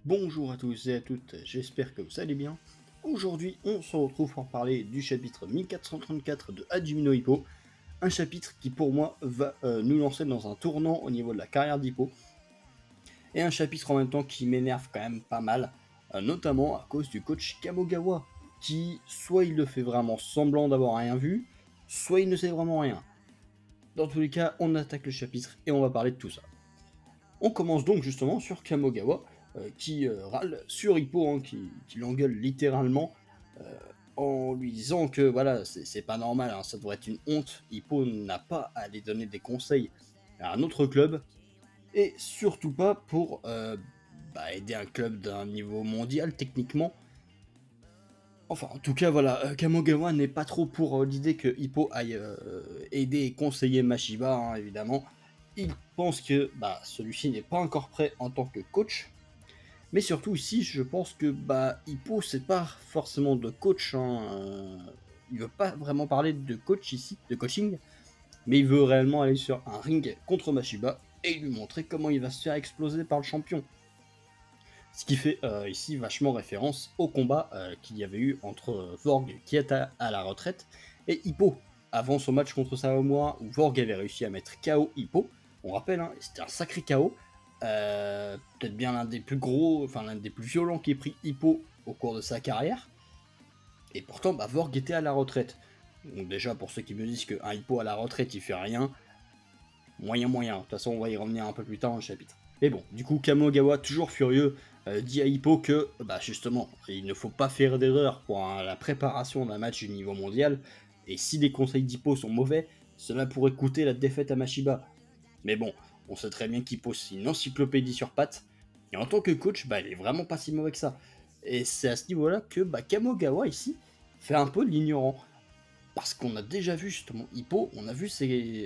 Bonjour à tous et à toutes, j'espère que vous allez bien. Aujourd'hui, on se retrouve pour parler du chapitre 1434 de Hajime no Ippo, un chapitre qui pour moi va nous lancer dans un tournant au niveau de la carrière d'Hippo, et un chapitre en même temps qui m'énerve quand même pas mal, notamment à cause du coach Kamogawa, qui soit il le fait vraiment semblant d'avoir rien vu, soit il ne sait vraiment rien. Dans tous les cas, on attaque le chapitre et on va parler de tout ça. On commence donc justement sur Kamogawa, qui râle sur Hippo, hein, qui l'engueule littéralement, euh, en lui disant que voilà, c'est pas normal, hein, ça devrait être une honte. Hippo n'a pas à aller donner des conseils à un autre club, et surtout pas pour aider un club d'un niveau mondial techniquement. Enfin, en tout cas, voilà, Kamogawa n'est pas trop pour l'idée que Hippo aille aider et conseiller Mashiba, hein, évidemment. Il pense que celui-ci n'est pas encore prêt en tant que coach. Mais surtout ici, je pense que Hippo, c'est pas forcément de coach. Hein, il veut pas vraiment parler de coach ici, de coaching, mais il veut réellement aller sur un ring contre Mashiba et lui montrer comment il va se faire exploser par le champion. Ce qui fait ici vachement référence au combat qu'il y avait eu entre Vorg, qui est à la retraite, et Hippo, avant son match contre Sawamura, où Vorg avait réussi à mettre KO Hippo. On rappelle, hein, c'était un sacré KO. Peut-être bien l'un des plus gros, enfin l'un des plus violents qu'ait pris Hippo au cours de sa carrière. Et pourtant, Vorg était à la retraite. Donc déjà, pour ceux qui me disent qu'un Hippo à la retraite, il fait rien, moyen. De toute façon, on va y revenir un peu plus tard dans le chapitre. Mais bon, du coup, Kamogawa, toujours furieux, dit à Hippo que, justement, il ne faut pas faire d'erreur pour la préparation d'un match du niveau mondial, et si les conseils d'Hippo sont mauvais, cela pourrait coûter la défaite à Mashiba. Mais bon, on sait très bien qu'Hippo, c'est une encyclopédie sur pattes, et en tant que coach, il est vraiment pas si mauvais que ça. Et c'est à ce niveau-là que Kamogawa, ici, fait un peu l'ignorant. Parce qu'on a déjà vu justement Hippo, on a vu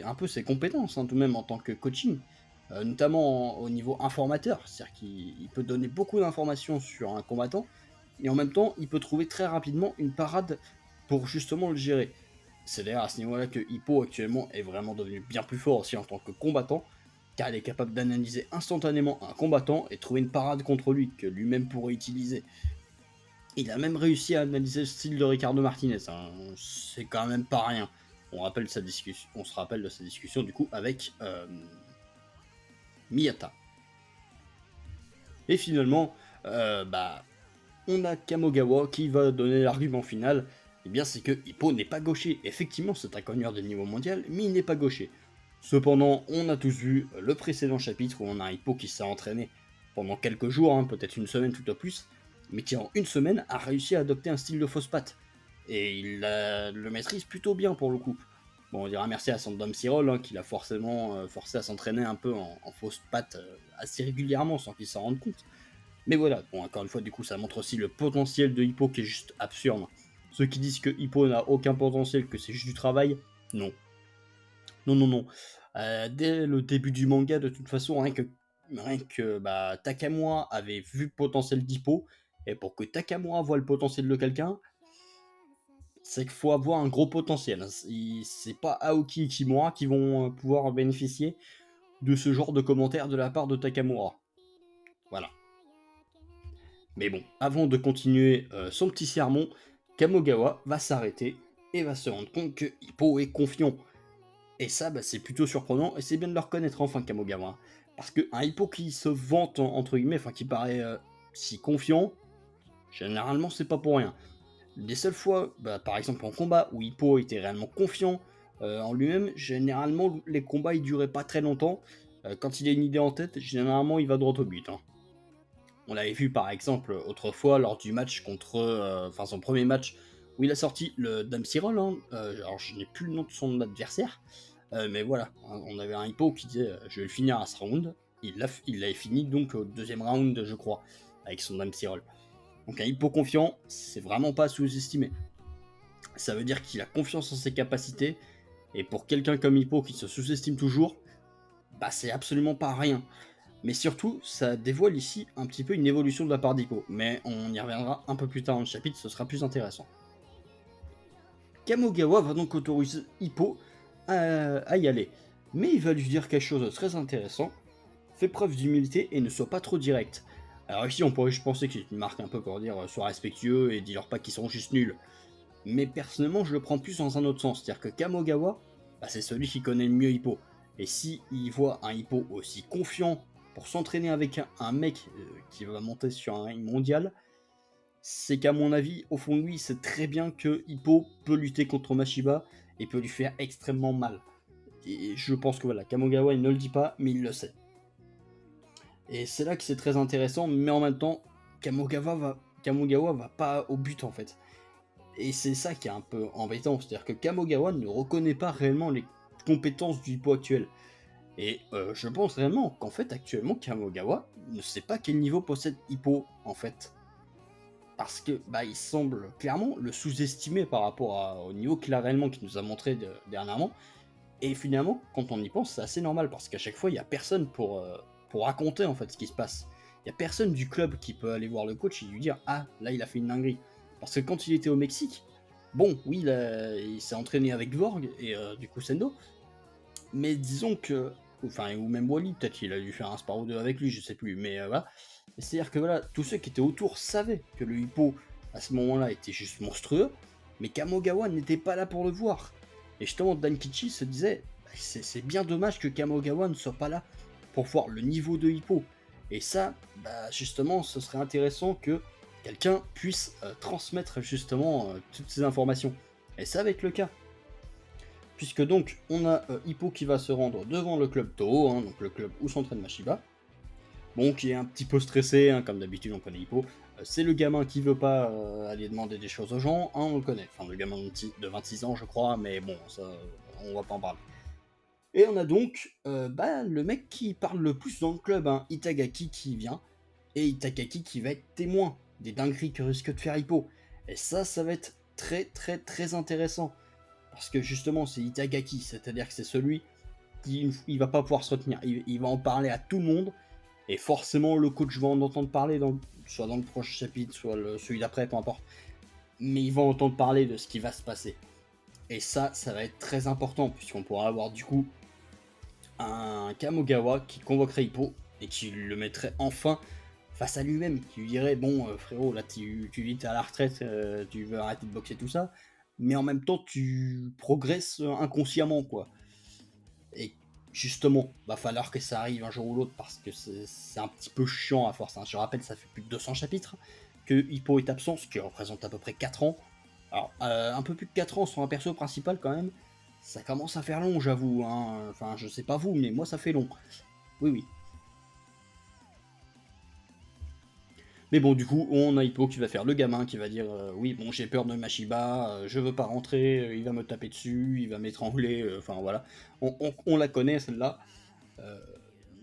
un peu ses compétences, hein, tout de même en tant que coaching, notamment au niveau informateur, c'est-à-dire qu'il peut donner beaucoup d'informations sur un combattant, et en même temps il peut trouver très rapidement une parade pour justement le gérer. C'est d'ailleurs à ce niveau-là que Hippo actuellement est vraiment devenu bien plus fort aussi en tant que combattant, car il est capable d'analyser instantanément un combattant et trouver une parade contre lui que lui-même pourrait utiliser. Il a même réussi à analyser le style de Ricardo Martinez, hein. C'est quand même pas rien. On se rappelle de sa discussion du coup avec Miyata. Et finalement, on a Kamogawa qui va donner l'argument final. Eh bien, c'est que Hippo n'est pas gaucher. Effectivement, c'est un cogneur de niveau mondial, mais il n'est pas gaucher. Cependant, on a tous vu le précédent chapitre où on a Hippo qui s'est entraîné pendant quelques jours, hein, peut-être une semaine tout au plus, mais qui en une semaine a réussi à adopter un style de fausse patte. Et le maîtrise plutôt bien pour le coup. Bon, on dira merci à son Dom Cyril, hein, qui l'a forcément forcé à s'entraîner un peu en fausse patte assez régulièrement sans qu'il s'en rende compte. Mais voilà, bon, encore une fois, du coup, ça montre aussi le potentiel de Hippo qui est juste absurde. Ceux qui disent que Hippo n'a aucun potentiel, que c'est juste du travail, non. Non. Dès le début du manga, de toute façon, rien que Takamura avait vu le potentiel d'Hippo, et pour que Takamura voit le potentiel de quelqu'un, c'est qu'il faut avoir un gros potentiel. C'est pas Aoki et Kimura qui vont pouvoir bénéficier de ce genre de commentaires de la part de Takamura. Voilà. Mais bon, avant de continuer son petit sermon, Kamogawa va s'arrêter et va se rendre compte que Hippo est confiant. Et ça, c'est plutôt surprenant, et c'est bien de le reconnaître enfin, Kamogawa. Parce qu'un Hippo qui se vante, entre guillemets, enfin qui paraît si confiant, généralement c'est pas pour rien. Les seules fois, par exemple en combat, où Hippo était réellement confiant en lui-même, généralement les combats ils duraient pas très longtemps. Quand il a une idée en tête, généralement il va droit au but, hein. On l'avait vu par exemple autrefois lors du match contre, enfin son premier match où il a sorti le Dame Cyril, hein, alors je n'ai plus le nom de son adversaire, mais voilà, on avait un Hippo qui disait je vais le finir à ce round, il l'avait fini donc au deuxième round je crois, avec son Dame Cyril. Donc un Hippo confiant, c'est vraiment pas sous-estimé. Ça veut dire qu'il a confiance en ses capacités, et pour quelqu'un comme Hippo qui se sous-estime toujours, c'est absolument pas rien. Mais surtout, ça dévoile ici un petit peu une évolution de la part d'Hippo, mais on y reviendra un peu plus tard dans le chapitre, ce sera plus intéressant. Kamogawa va donc autoriser Hippo à y aller, mais il va lui dire quelque chose de très intéressant: fais preuve d'humilité et ne sois pas trop direct. Alors ici, on pourrait juste penser que c'est une marque un peu pour dire sois respectueux et dis-leur pas qu'ils sont juste nuls. Mais personnellement, je le prends plus dans un autre sens. C'est-à-dire que Kamogawa, bah, c'est celui qui connaît le mieux Hippo. Et si il voit un Hippo aussi confiant pour s'entraîner avec un mec qui va monter sur un ring mondial, c'est qu'à mon avis, au fond de lui, il sait très bien que Hippo peut lutter contre Mashiba et peut lui faire extrêmement mal. Et je pense que voilà, Kamogawa, il ne le dit pas, mais il le sait. Et c'est là que c'est très intéressant, mais en même temps, Kamogawa va pas au but en fait. Et c'est ça qui est un peu embêtant, c'est-à-dire que Kamogawa ne reconnaît pas réellement les compétences du Hippo actuel. Et je pense réellement qu'en fait, actuellement, Kamogawa ne sait pas quel niveau possède Hippo, en fait. Parce que bah, il semble clairement le sous-estimer par rapport au niveau qu'il a réellement, qu'il nous a montré dernièrement. Et finalement, quand on y pense, c'est assez normal, parce qu'à chaque fois, il n'y a personne pour raconter en fait ce qui se passe. Il n'y a personne du club qui peut aller voir le coach et lui dire ah, là, il a fait une dinguerie. Parce que quand il était au Mexique, bon, oui, il s'est entraîné avec Vorg et du coup Sendo, mais disons que, enfin, ou même Wally, peut-être qu'il a dû faire un spar ou deux avec lui, je sais plus, mais voilà. C'est-à-dire que voilà, tous ceux qui étaient autour savaient que le hippo, à ce moment-là, était juste monstrueux, mais Kamogawa n'était pas là pour le voir. Et justement, Dankichi se disait, bah, c'est bien dommage que Kamogawa ne soit pas là pour voir le niveau de hippo. Et ça, bah, justement, ce serait intéressant que quelqu'un puisse transmettre justement toutes ces informations. Et ça va être le cas. Puisque donc on a Hippo qui va se rendre devant le club Toho, hein, donc le club où s'entraîne Mashiba. Bon, qui est un petit peu stressé, hein, comme d'habitude on connaît Hippo. C'est le gamin qui veut pas aller demander des choses aux gens, hein, on le connaît. Enfin, le gamin de 26 ans, je crois, mais bon, ça, on va pas en parler. Et on a donc bah, le mec qui parle le plus dans le club, hein, Itagaki, qui vient. Et Itagaki qui va être témoin des dingueries que risque de faire Hippo. Et ça va être très très très intéressant. Parce que justement, c'est Itagaki, c'est-à-dire que c'est celui qui il va pas pouvoir se retenir. Il va en parler à tout le monde, et forcément, le coach va en entendre parler, soit dans le prochain chapitre, soit celui d'après, peu importe. Mais il va entendre parler de ce qui va se passer. Et ça va être très important, puisqu'on pourra avoir du coup un Kamogawa qui convoquerait Hippo et qui le mettrait enfin face à lui-même, qui lui dirait bon frérot, là tu dis t'es à la retraite, tu veux arrêter de boxer tout ça, mais en même temps tu progresses inconsciemment quoi. Et justement, va falloir que ça arrive un jour ou l'autre parce que c'est un petit peu chiant à force, hein. Je rappelle, ça fait plus de 200 chapitres que Hippo est absent, ce qui représente à peu près 4 ans. Alors, un peu plus de 4 ans sur un perso principal quand même, ça commence à faire long, j'avoue, hein. Enfin, je sais pas vous, mais moi ça fait long. Oui, oui. Mais bon, du coup, on a Hippo qui va faire le gamin, qui va dire oui, bon, j'ai peur de Mashiba, je veux pas rentrer, il va me taper dessus, il va m'étrangler, enfin voilà. On la connaît celle-là. Euh,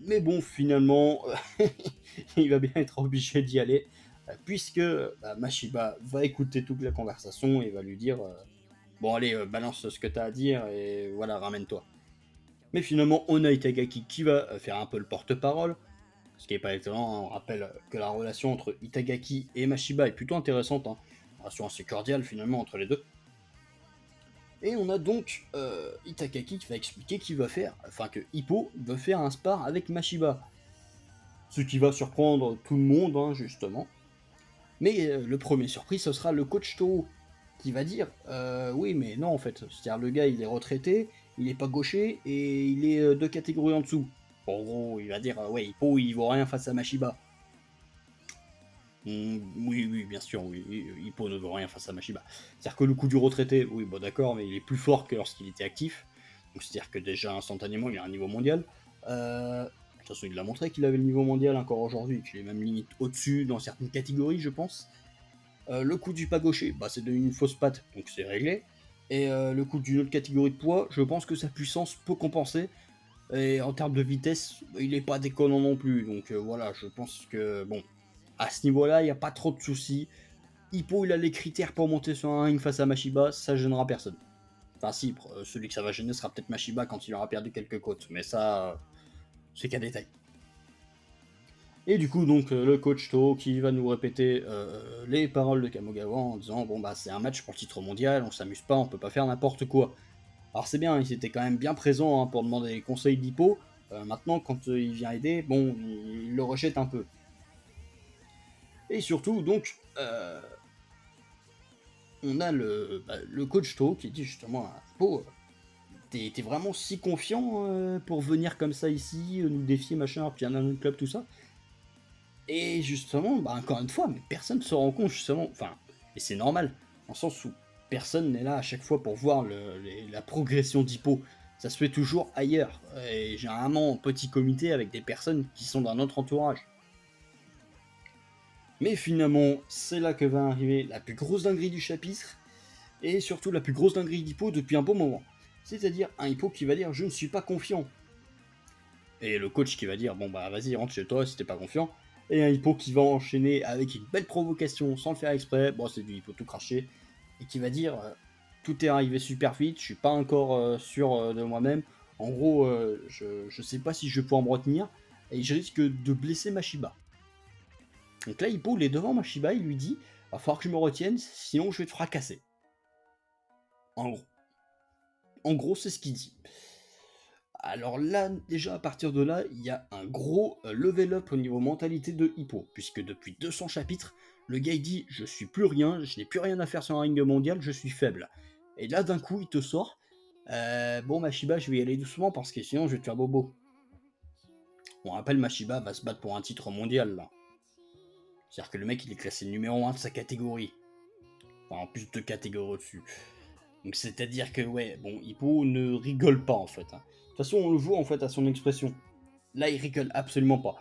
mais bon, finalement, il va bien être obligé d'y aller, puisque bah, Mashiba va écouter toute la conversation et va lui dire bon, allez, balance ce que t'as à dire et voilà, ramène-toi. Mais finalement, on a Itagaki qui va faire un peu le porte-parole, ce qui n'est pas étonnant, hein. On rappelle que la relation entre Itagaki et Mashiba est plutôt intéressante, hein. Une relation assez cordiale finalement entre les deux. Et on a donc Itagaki qui va expliquer qu'il va faire, enfin que Hippo veut faire un spar avec Mashiba. Ce qui va surprendre tout le monde, hein, justement. Mais le premier surpris, ce sera le coach Toho, qui va dire oui, mais non, en fait. C'est-à-dire, le gars, il est retraité, il est pas gaucher, et il est deux catégories en dessous. En gros, il va dire ouais, Hippo, il vaut rien face à Mashiba. Oui, oui, bien sûr, oui, Hippo ne vaut rien face à Mashiba. C'est-à-dire que le coup du retraité, oui, bon d'accord, mais il est plus fort que lorsqu'il était actif. Donc c'est-à-dire que déjà, instantanément, il a un niveau mondial. De toute façon, il l'a montré qu'il avait le niveau mondial encore aujourd'hui, qu'il est même limite au-dessus dans certaines catégories, je pense. Le coup du pas gaucher, bah, c'est devenu une fausse patte, donc c'est réglé. Et le coup d'une autre catégorie de poids, je pense que sa puissance peut compenser. Et en termes de vitesse, il est pas déconnant non plus. Donc voilà, je pense que, bon, à ce niveau-là, il n'y a pas trop de soucis. Hippo, il a les critères pour monter sur un ring face à Mashiba, ça gênera personne. Enfin si, celui que ça va gêner sera peut-être Mashiba quand il aura perdu quelques côtes, mais ça, c'est qu'un détail. Et du coup, donc, le coach To qui va nous répéter les paroles de Kamogawa en disant bon, bah, c'est un match pour le titre mondial, on s'amuse pas, on peut pas faire n'importe quoi. Alors, c'est bien, il était quand même bien présent hein, pour demander les conseils d'Hippo. Maintenant, quand il vient aider, bon, il le rejette un peu. Et surtout, donc, on a le coach To qui dit justement à Hippo, t'es vraiment si confiant pour venir comme ça ici, nous défier, machin, puis un autre club, tout ça. Et justement, bah, encore une fois, mais personne ne se rend compte justement, enfin, et c'est normal, en sens où personne n'est là à chaque fois pour voir la progression d'Hippo. Ça se fait toujours ailleurs, et généralement en petit comité avec des personnes qui sont dans notre entourage. Mais finalement, c'est là que va arriver la plus grosse dinguerie du chapitre, et surtout la plus grosse dinguerie d'Hippo depuis un bon moment. C'est-à-dire un Hippo qui va dire « je ne suis pas confiant ». Et le coach qui va dire « bon bah vas-y rentre chez toi si t'es pas confiant ». Et un Hippo qui va enchaîner avec une belle provocation sans le faire exprès, bon c'est du Hippo tout craché, et qui va dire tout est arrivé super vite, je suis pas encore sûr de moi-même, en gros je sais pas si je vais pouvoir me retenir, et je risque de blesser Mashiba. Donc là Hippo il est devant Mashiba, il lui dit va falloir que je me retienne, sinon je vais te fracasser. En gros. En gros c'est ce qu'il dit. Alors là, déjà à partir de là, il y a un gros level up au niveau mentalité de Hippo, puisque depuis 200 chapitres, le gars il dit je suis plus rien, je n'ai plus rien à faire sur un ring mondial, je suis faible. Et là d'un coup il te sort bon Mashiba je vais y aller doucement parce que sinon je vais te faire bobo. On rappelle Mashiba va se battre pour un titre mondial là. C'est-à-dire que le mec il est classé numéro 1 de sa catégorie. Enfin en plus de catégories au-dessus. Donc c'est-à-dire que ouais, bon, Hippo ne rigole pas en fait. De toute façon on le voit en fait à son expression. Là il rigole absolument pas.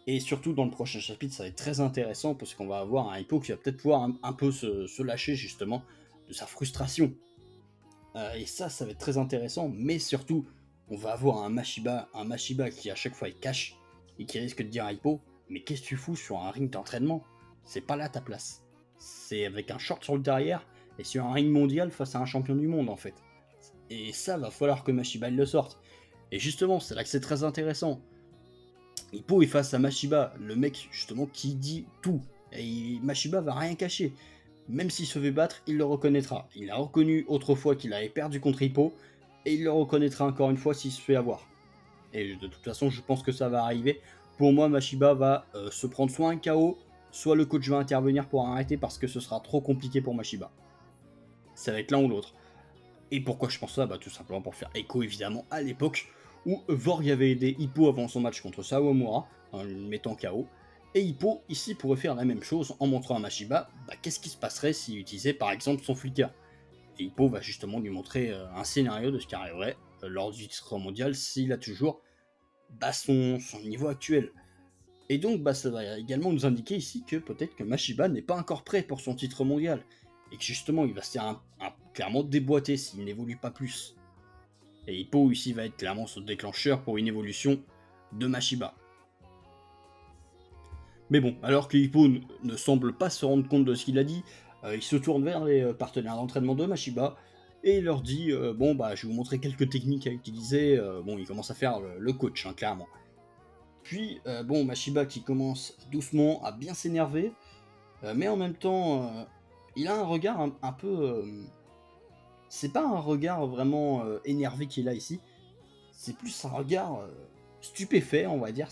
Et surtout dans le prochain chapitre, ça va être très intéressant parce qu'on va avoir un Hippo qui va peut-être pouvoir un peu se lâcher justement de sa frustration. Et ça va être très intéressant, mais surtout, on va avoir un Mashiba qui à chaque fois est cash et qui risque de dire à Hippo mais qu'est-ce que tu fous sur un ring d'entraînement? C'est pas là ta place. C'est avec un short sur le derrière et sur un ring mondial face à un champion du monde en fait. Et ça, va falloir que Mashiba le sorte. Et justement, c'est là que c'est très intéressant. Hippo est face à Mashiba, le mec justement qui dit tout. Et Mashiba va rien cacher. Même s'il se fait battre, il le reconnaîtra. Il a reconnu autrefois qu'il avait perdu contre Hippo, et il le reconnaîtra encore une fois s'il se fait avoir. Et de toute façon, je pense que ça va arriver. Pour moi, Mashiba va se prendre soit un KO, soit le coach va intervenir pour arrêter parce que ce sera trop compliqué pour Mashiba. Ça va être l'un ou l'autre. Et pourquoi je pense ça? Bah tout simplement pour faire écho évidemment à l'époque où Vorg avait aidé Hippo avant son match contre Sawamura, en le mettant KO. Et Hippo ici pourrait faire la même chose en montrant à Mashiba qu'est-ce qui se passerait s'il utilisait par exemple son flicker. Et Hippo va justement lui montrer un scénario de ce qui arriverait lors du titre mondial s'il a toujours son niveau actuel. Et donc ça va également nous indiquer ici que peut-être que Mashiba n'est pas encore prêt pour son titre mondial. Et que justement il va se faire clairement déboîter s'il n'évolue pas plus. Et Hippo ici va être clairement ce déclencheur pour une évolution de Mashiba. Mais bon, alors que Hippo ne semble pas se rendre compte de ce qu'il a dit, il se tourne vers les partenaires d'entraînement de Mashiba et il leur dit bon bah je vais vous montrer quelques techniques à utiliser. Bon, il commence à faire le coach clairement. Puis bon, Mashiba qui commence doucement à bien s'énerver, mais en même temps il a un regard un peu c'est pas un regard vraiment énervé qu'il a ici, c'est plus un regard stupéfait, on va dire.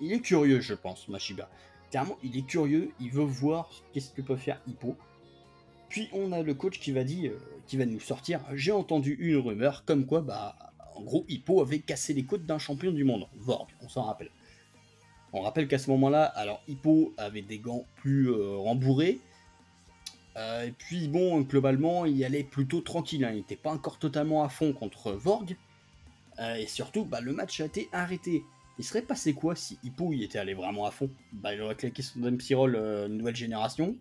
Il est curieux, je pense, Mashiba. Clairement, il est curieux, il veut voir qu'est-ce que peut faire Hippo. Puis on a le coach qui va nous sortir. J'ai entendu une rumeur comme quoi, en gros, Hippo avait cassé les côtes d'un champion du monde, Vorg, on s'en rappelle. On rappelle qu'à ce moment-là, alors Hippo avait des gants plus rembourrés. Et puis bon, globalement, il allait plutôt tranquille. Il n'était pas encore totalement à fond contre Vorg. Et surtout, le match a été arrêté. Il serait passé quoi si Hippo y était allé vraiment à fond? Il aurait claqué son Dempsey Roll nouvelle génération,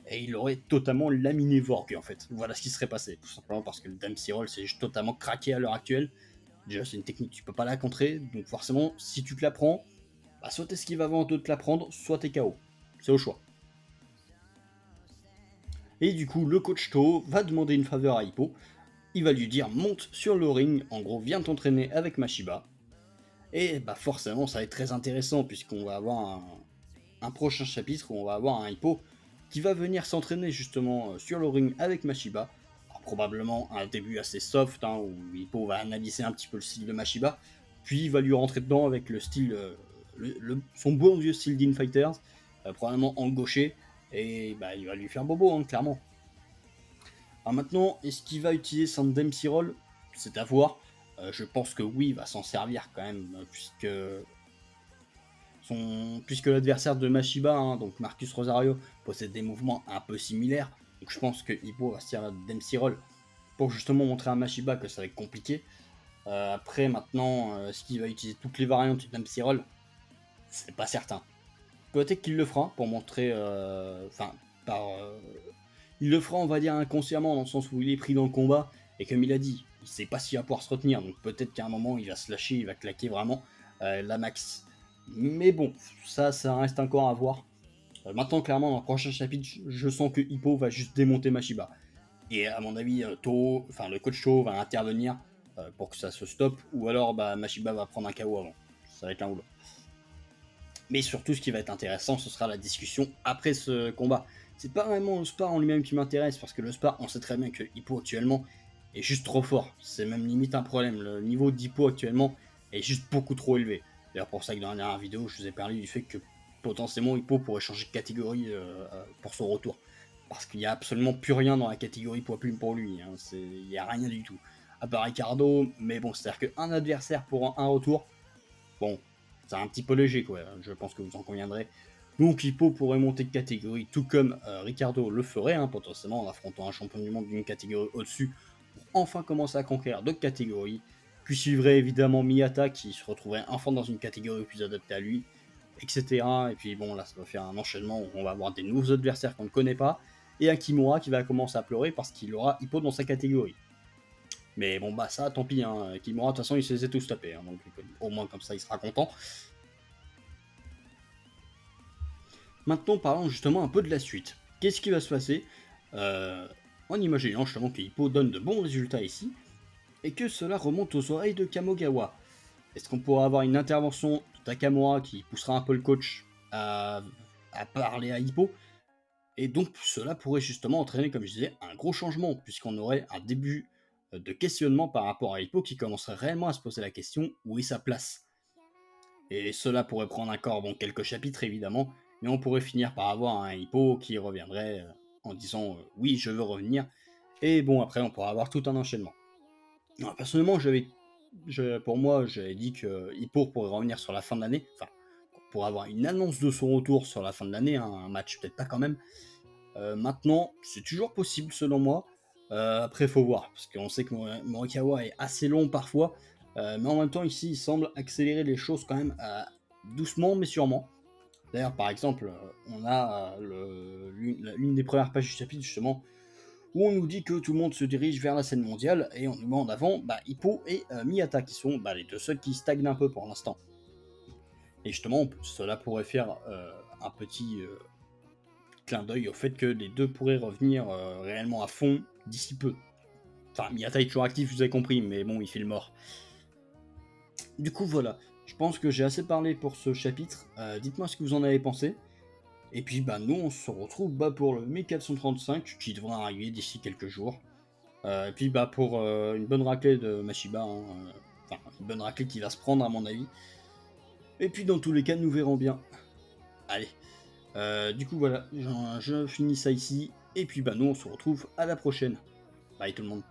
et il aurait totalement laminé Vorg en fait. Voilà ce qui serait passé, tout simplement parce que le Dempsey Roll c'est totalement craqué à l'heure actuelle. Déjà c'est une technique, tu peux pas la contrer, donc forcément si tu te la prends, soit t'esquives avant de te la prendre, soit t'es KO. C'est au choix. Et du coup, le coach To va demander une faveur à Hippo. Il va lui dire monte sur le ring, en gros viens t'entraîner avec Mashiba. Et forcément ça va être très intéressant puisqu'on va avoir un prochain chapitre où on va avoir un Hippo qui va venir s'entraîner justement sur le ring avec Mashiba. Alors, probablement un début assez soft où Hippo va analyser un petit peu le style de Mashiba, puis il va lui rentrer dedans avec le style, son bon vieux style d'Infighters, probablement en gaucher, et bah, il va lui faire bobo, hein, clairement. Alors maintenant, est-ce qu'il va utiliser son Dempsey Roll? C'est à voir. Je pense que oui, il va s'en servir quand même, puisque l'adversaire de Mashiba, hein, donc Marcus Rosario, possède des mouvements un peu similaires. Donc je pense que Hippo va se servir de Dempsey Roll pour justement montrer à Mashiba que ça va être compliqué. Après, maintenant, est-ce qu'il va utiliser toutes les variantes du Dempsey Roll? C'est pas certain. Peut-être qu'il le fera pour montrer. Enfin, par. Il le fera, on va dire, inconsciemment, dans le sens où il est pris dans le combat, et comme il a dit, il sait pas s'il va pouvoir se retenir, donc peut-être qu'à un moment, il va se lâcher, il va claquer vraiment la max. Mais bon, ça reste encore à voir. Maintenant, clairement, dans le prochain chapitre, je sens que Hippo va juste démonter Mashiba. Et à mon avis, le coach To va intervenir pour que ça se stoppe, ou alors bah, Mashiba va prendre un KO avant. Ça va être l'un ou l'autre. Mais surtout, ce qui va être intéressant, ce sera la discussion après ce combat. C'est pas vraiment le spar en lui-même qui m'intéresse, parce que le spar, on sait très bien que Hippo actuellement est juste trop fort. C'est même limite un problème. Le niveau d'Hippo actuellement est juste beaucoup trop élevé. D'ailleurs, pour ça que dans la dernière vidéo, je vous ai parlé du fait que potentiellement Hippo pourrait changer de catégorie pour son retour. Parce qu'il n'y a absolument plus rien dans la catégorie poids plume pour lui. Hein. Il n'y a rien du tout. À part Ricardo, mais bon, c'est-à-dire qu'un adversaire pour un retour, bon, c'est un petit peu léger, quoi. Je pense que vous en conviendrez. Donc Hippo pourrait monter de catégorie, tout comme Ricardo le ferait, hein, potentiellement en affrontant un champion du monde d'une catégorie au-dessus, pour enfin commencer à conquérir d'autres catégories. Puis suivrait évidemment Miyata, qui se retrouverait enfin dans une catégorie plus adaptée à lui, etc. Et puis bon, là, ça va faire un enchaînement où on va avoir des nouveaux adversaires qu'on ne connaît pas, et un Kimura qui va commencer à pleurer parce qu'il aura Hippo dans sa catégorie. Mais bon, bah ça, tant pis, hein. Kimura, de toute façon, il se les a tous tapés, hein, donc au moins comme ça, il sera content. Maintenant, parlons justement un peu de la suite. Qu'est-ce qui va se passer en imaginant justement que Hippo donne de bons résultats ici, et que cela remonte aux oreilles de Kamogawa? Est-ce qu'on pourra avoir une intervention de Takamura qui poussera un peu le coach à parler à Hippo? Et donc cela pourrait justement entraîner, comme je disais, un gros changement, puisqu'on aurait un début de questionnement par rapport à Hippo qui commencerait réellement à se poser la question où est sa place. Et cela pourrait prendre encore quelques chapitres évidemment, mais on pourrait finir par avoir un Hippo qui reviendrait en disant oui, je veux revenir. Et bon, après, on pourra avoir tout un enchaînement. Alors, personnellement, pour moi, j'avais dit que Hippo pourrait revenir sur la fin de l'année, enfin, pour avoir une annonce de son retour sur la fin de l'année, hein, un match peut-être pas quand même. Maintenant, c'est toujours possible selon moi. Après, il faut voir, parce qu'on sait que Morikawa est assez long parfois, mais en même temps, ici, il semble accélérer les choses quand même doucement mais sûrement. D'ailleurs, par exemple, on a l'une des premières pages du chapitre, justement, où on nous dit que tout le monde se dirige vers la scène mondiale, et on nous met en avant Hippo et Miyata, qui sont les deux seuls qui stagnent un peu pour l'instant. Et justement, cela pourrait faire un petit clin d'œil au fait que les deux pourraient revenir réellement à fond d'ici peu. Enfin, Miyata est toujours actif, vous avez compris, mais bon, il fait le mort. Du coup, voilà. Je pense que j'ai assez parlé pour ce chapitre. Dites-moi ce que vous en avez pensé. Et puis, nous, on se retrouve pour le 1435, qui devrait arriver d'ici quelques jours. Et puis, pour une bonne raclée de Mashiba. Hein, enfin, une bonne raclée qui va se prendre, à mon avis. Et puis, dans tous les cas, nous verrons bien. Allez. Du coup, voilà. Je finis ça ici. Et puis, nous, on se retrouve à la prochaine. Bye tout le monde.